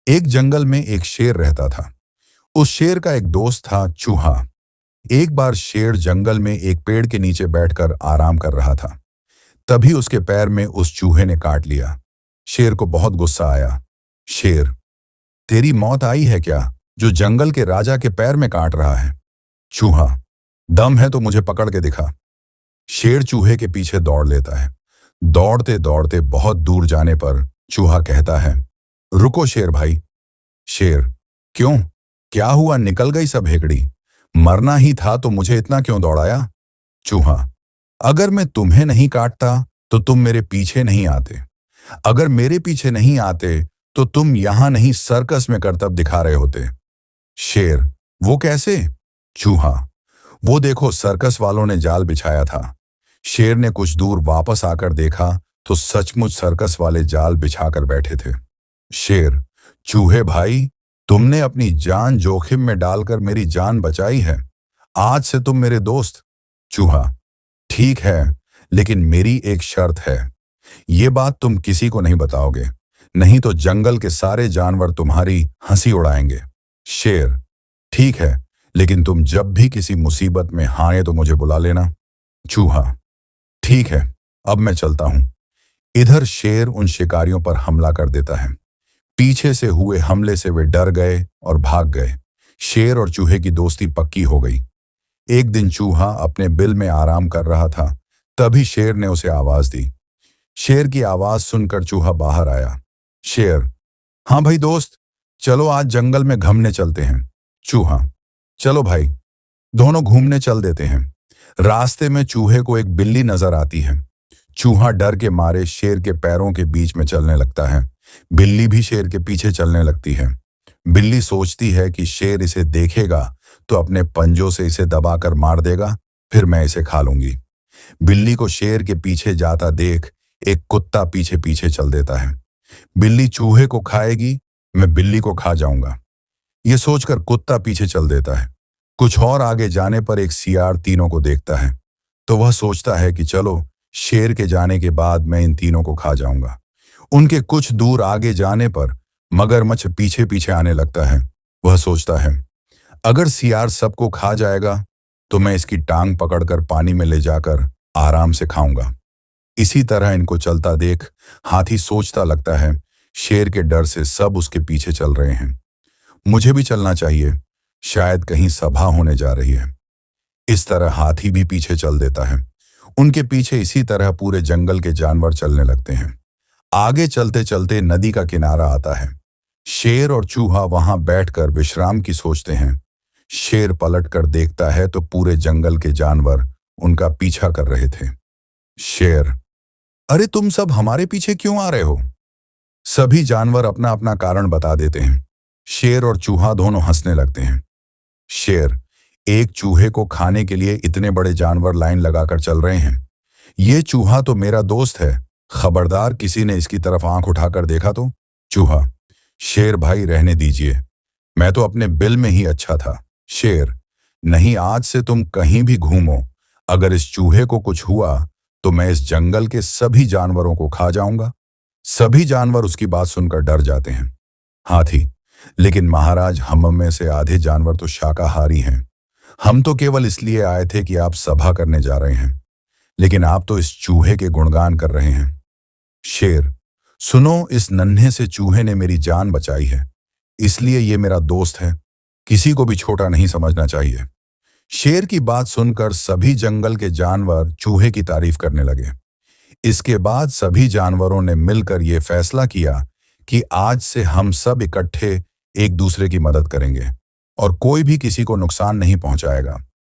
एक जंगल में एक शेर रहता था। उस शेर का एक दोस्त था चूहा। एक बार शेर जंगल में एक पेड़ के नीचे बैठकर आराम कर रहा था। तभी उसके पैर में उस चूहे ने काट लिया। शेर को बहुत गुस्सा आया। शेर, तेरी मौत आई है क्या, जो जंगल के राजा के पैर में काट रहा है? चूहा, दम है तो मुझे पकड़ के दिखा। शेर चूहे के पीछे दौड़ लेता है। दौड़ते दौड़ते बहुत दूर जाने पर चूहा कहता है, रुको शेर भाई। शेर, क्यों, क्या हुआ, निकल गई सब हेकड़ी? मरना ही था तो मुझे इतना क्यों दौड़ाया? चूहा, अगर मैं तुम्हें नहीं काटता तो तुम मेरे पीछे नहीं आते। अगर मेरे पीछे नहीं आते तो तुम यहां नहीं सर्कस में करतब दिखा रहे होते। शेर, वो कैसे? चूहा, वो देखो सर्कस वालों ने जाल बिछाया था। शेर ने कुछ दूर वापस आकर देखा तो सचमुच सर्कस वाले जाल बिछाकर बैठे थे। शेर, चूहे भाई, तुमने अपनी जान जोखिम में डालकर मेरी जान बचाई है। आज से तुम मेरे दोस्त। चूहा, ठीक है, लेकिन मेरी एक शर्त है। ये बात तुम किसी को नहीं बताओगे, नहीं तो जंगल के सारे जानवर तुम्हारी हंसी उड़ाएंगे। शेर, ठीक है, लेकिन तुम जब भी किसी मुसीबत में आए तो मुझे बुला लेना। चूहा, ठीक है, अब मैं चलता हूं। इधर शेर उन शिकारियों पर हमला कर देता है। पीछे से हुए हमले से वे डर गए और भाग गए। शेर और चूहे की दोस्ती पक्की हो गई। एक दिन चूहा अपने बिल में आराम कर रहा था। तभी शेर ने उसे आवाज दी। शेर की आवाज सुनकर चूहा बाहर आया। शेर, हाँ भाई दोस्त, चलो आज जंगल में घूमने चलते हैं। चूहा, चलो भाई, दोनों घूमने चल देते हैं। रास्ते में चूहे को एक बिल्ली नजर आती है। चूहा डर के मारे शेर के पैरों के बीच में चलने लगता है। बिल्ली भी शेर के पीछे चलने लगती है। बिल्ली सोचती है कि शेर इसे देखेगा तो अपने पंजों से इसे दबाकर मार देगा, फिर मैं इसे खा लूंगी। बिल्ली को शेर के पीछे जाता देख एक कुत्ता पीछे पीछे चल देता है। बिल्ली चूहे को खाएगी, मैं बिल्ली को खा जाऊंगा। ये सोचकर कुत्ता पीछे चल देता है। कुछ और आगे जाने पर एक सियार तीनों को देखता है तो वह सोचता है कि चलो, शेर के जाने के बाद मैं इन तीनों को खा जाऊंगा। उनके कुछ दूर आगे जाने पर मगरमच्छ पीछे पीछे आने लगता है। वह सोचता है, अगर सियार सबको खा जाएगा तो मैं इसकी टांग पकड़कर पानी में ले जाकर आराम से खाऊंगा। इसी तरह इनको चलता देख हाथी सोचता लगता है, शेर के डर से सब उसके पीछे चल रहे हैं, मुझे भी चलना चाहिए, शायद कहीं सभा होने जा रही है। इस तरह हाथी भी पीछे चल देता है। उनके पीछे इसी तरह पूरे जंगल के जानवर चलने लगते हैं। आगे चलते चलते नदी का किनारा आता है। शेर और चूहा वहां बैठकर विश्राम की सोचते हैं। शेर पलटकर देखता है तो पूरे जंगल के जानवर उनका पीछा कर रहे थे। शेर, अरे तुम सब हमारे पीछे क्यों आ रहे हो? सभी जानवर अपना अपना कारण बता देते हैं। शेर और चूहा दोनों हंसने लगते हैं। शेर, एक चूहे को खाने के लिए इतने बड़े जानवर लाइन लगाकर चल रहे हैं। ये चूहा तो मेरा दोस्त है, खबरदार किसी ने इसकी तरफ आंख उठाकर देखा तो? चूहा, शेर भाई रहने दीजिए, मैं तो अपने बिल में ही अच्छा था। शेर, नहीं, आज से तुम कहीं भी घूमो, अगर इस चूहे को कुछ हुआ तो मैं इस जंगल के सभी जानवरों को खा जाऊंगा। सभी जानवर उसकी बात सुनकर डर जाते हैं। हाथी, लेकिन महाराज, हम में से आधे जानवर तो शाकाहारी हैं। हम तो केवल इसलिए आए थे कि आप सभा करने जा रहे हैं, लेकिन आप तो इस चूहे के गुणगान कर रहे हैं। शेर, सुनो, इस नन्हे से चूहे ने मेरी जान बचाई है, इसलिए ये मेरा दोस्त है, किसी को भी छोटा नहीं समझना चाहिए। शेर की बात सुनकर सभी जंगल के जानवर चूहे की तारीफ करने लगे। इसके बाद सभी जानवरों ने मिलकर यह फैसला किया कि आज से हम सब इकट्ठे एक दूसरे की मदद करेंगे और कोई भी किसी को नुकसान नहीं पहुंचाएगा।